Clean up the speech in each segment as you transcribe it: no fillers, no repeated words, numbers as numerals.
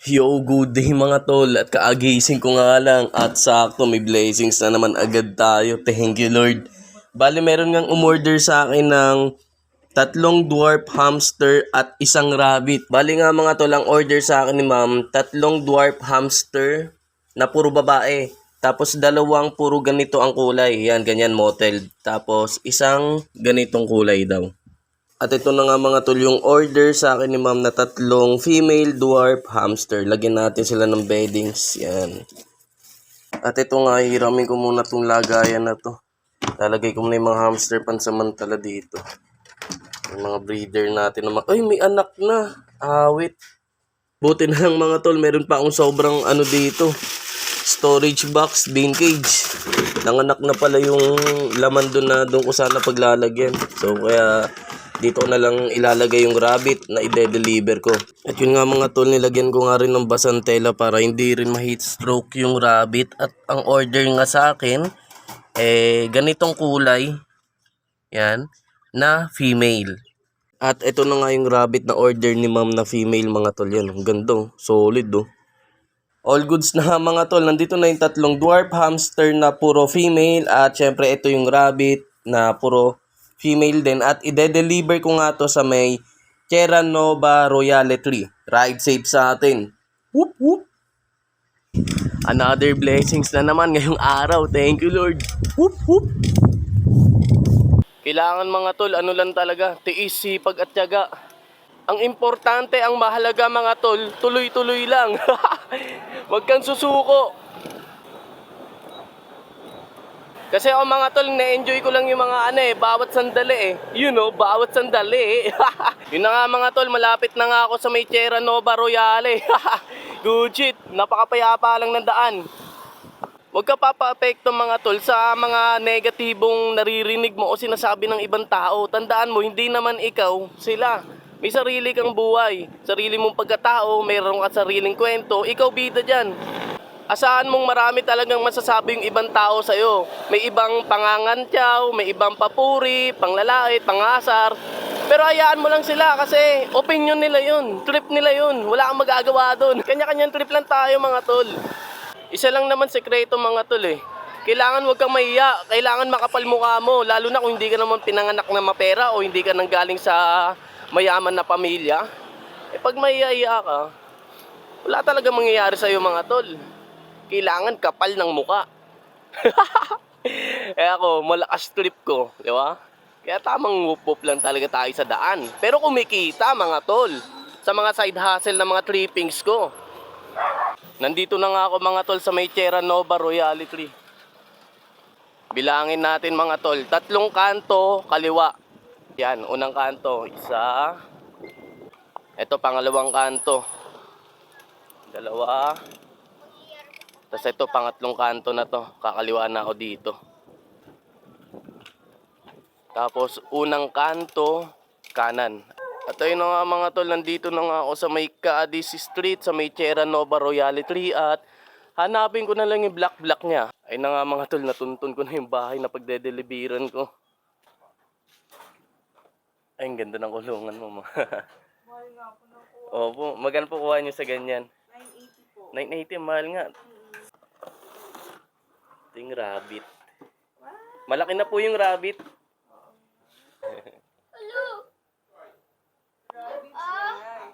Yo, good day mga tol, at kaagising ko nga lang at sakto may blessings na naman agad tayo. Thank you Lord. Bali meron ngang umorder sa akin ng 3 dwarf hamster at 1 rabbit. Bali nga mga tol, ang order sa akin ni ma'am, 3 dwarf hamster na puro babae. Tapos 2 puro ganito ang kulay. Yan, ganyan mottled. Tapos 1 ganitong kulay daw. At ito na nga mga tol, yung order sa akin ni ma'am na 3 female dwarf hamster. Lagyan natin sila ng beddings. Yan. At ito nga, hiramin ko muna itong lagayan na to. Lalagay ko muna yung mga hamster pansamantala dito. Yung mga breeder natin naman. Ay, may anak na. Awit. Buti na lang mga tol, meron pa akong sobrang ano dito. Storage box, bean cage. Nanganak na pala yung laman doon na doon ko sana paglalagyan. So kaya dito ko na lang ilalagay yung rabbit na ide-deliver ko. At yun nga mga tol, nilagyan ko nga rin ng basantela para hindi rin ma-heat stroke yung rabbit. At ang order nga sa akin, ganitong kulay. Yan, na female. At ito na nga yung rabbit na order ni ma'am na female mga tol. Yan, ang ganda, solid oh. All goods na mga tol. Nandito na yung 3 dwarf hamster na puro female. At syempre ito yung rabbit na puro female din. At ide-deliver ko nga to sa may Terra Nova Royalty. Ride safe sa atin. Whoop whoop. Another blessings na naman ngayong araw. Thank you Lord. Whoop whoop. Kailangan mga tol, ano lang talaga, tiis, sipag at tiyaga. Ang importante, ang mahalaga mga tol, tuloy-tuloy lang. Huwag kang susuko. Kasi ako mga tol, na-enjoy ko lang yung mga bawat sandali You know, bawat sandali Yun na nga mga tol, malapit na nga ako sa may Terra Nova Royale. Good shit, napakapayapa lang ng daan. Huwag ka papa-apekto mga tol sa mga negatibong naririnig mo o sinasabi ng ibang tao. Tandaan mo, hindi naman ikaw, sila. May sarili kang buhay, sarili mong pagkatao, mayroon ka sariling kwento, ikaw bida dyan. Asahan mong marami talagang masasabi yung ibang tao sa'yo. May ibang pangangantyaw, may ibang papuri, panglalait, pangasar. Pero hayaan mo lang sila kasi opinion nila yun, trip nila yun, wala kang magagawa doon. Kanya-kanyang trip lang tayo mga tol. Isa lang naman sekreto mga tol Kailangan wag kang mahiya, kailangan makapal mukha mo. Lalo na kung hindi ka naman pinanganak na mapera o hindi ka nanggaling sa mayaman na pamilya. Pag mahihiya ka, wala talaga mangyayari sa'yo mga tol. Kailangan kapal ng mukha. Ako, malakas trip ko, di ba? Kaya tamang whoop-whoop lang talaga tayo sa daan. Pero kumikita mga tol, sa mga side hustle na mga trippings ko. Nandito na nga ako mga tol sa may Terra Nova Royalty. Bilangin natin mga tol, 3 kanto, kaliwa. Yan, unang kanto, 1. Ito pangalawang kanto, 2. Tapos ito pangatlong kanto na to, kakaliwa na ako dito. Tapos unang kanto, kanan. At ayun na nga mga tol, nandito na nga ako sa may Cadiz Street, sa may Terra Nova Royalty. At hanapin ko na lang yung black niya. Ayun na nga mga tol, natuntun ko na yung bahay na pagde-deliveran ko. Ay, ang ganda ng kulungan mo. Mahal nga po na po. Opo, magkano po kuha nyo sa ganyan? 980 po. 980, mahal nga. Ito yung rabbit. Malaki na po yung rabbit. Rabbit yan.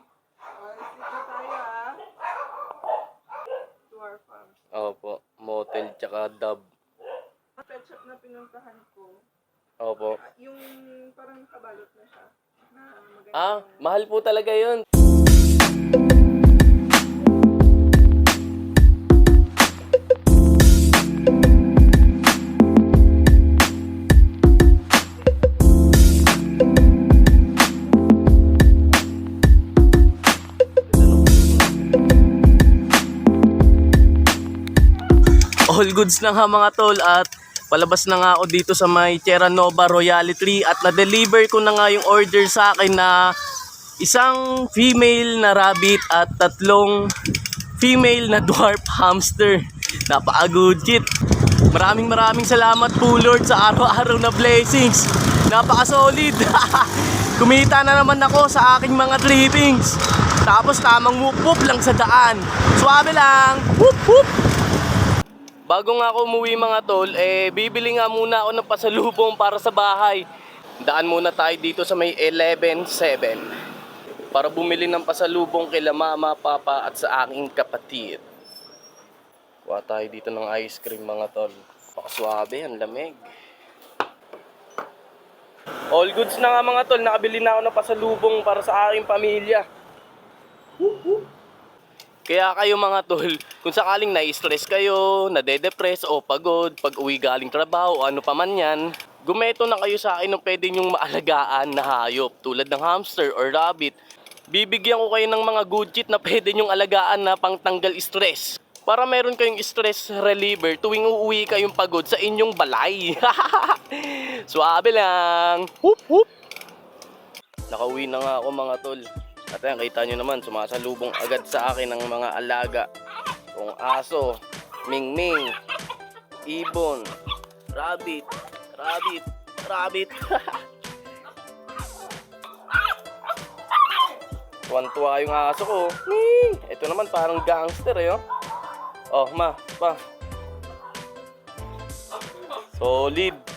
Alis na tayo Dwarf farm. Opo, motel tsaka dove. Pet shop na pinuntahan ko. Opo. Yung parang kabalot na siya. Na maganda. Mahal po talaga yun. All goods na nga mga tol at palabas na nga ako dito sa may Terra Nova Royalty at na-deliver ko na nga yung order sa akin na 1 female na rabbit at 3 female na dwarf hamster. Napaka-good shit. Maraming salamat po Lord sa araw-araw na blessings. Napaka-solid. Kumita na naman ako sa aking mga trippings. Tapos tamang whoop-whoop lang sa daan. Suwabe lang. Whoop-whoop. Bago nga ako umuwi mga tol, bibili nga muna ako ng pasalubong para sa bahay. Daan muna tayo dito sa may 11-7 para bumili ng pasalubong kila mama, papa at sa aking kapatid. Kuha tayo dito ng ice cream mga tol. Pakaswabe, ang lamig. All goods na nga mga tol, nakabili na ako ng pasalubong para sa aking pamilya. Kaya kayo mga tol, kung sakaling na-stress kayo, nade-depress o pagod, pag uwi galing trabaho o ano pa man yan, gumeto na kayo sa akin ng pwede nyong maalagaan na hayop tulad ng hamster or rabbit. Bibigyan ko kayo ng mga good cheat na pwede nyong alagaan na pangtanggal stress. Para meron kayong stress reliever tuwing uuwi kayong pagod sa inyong balay. Suwabe lang. Hup hup. Nakauwi na nga ako mga tol. At ayan, kita nyo naman, sumasalubong agad sa akin ng mga alaga. Kung aso, mingming, ibon, rabbit, rabbit, rabbit. Tuwan-tuwa yung aso ko. Ito naman parang gangster eh, oh. Oh, ma, pa. Solid.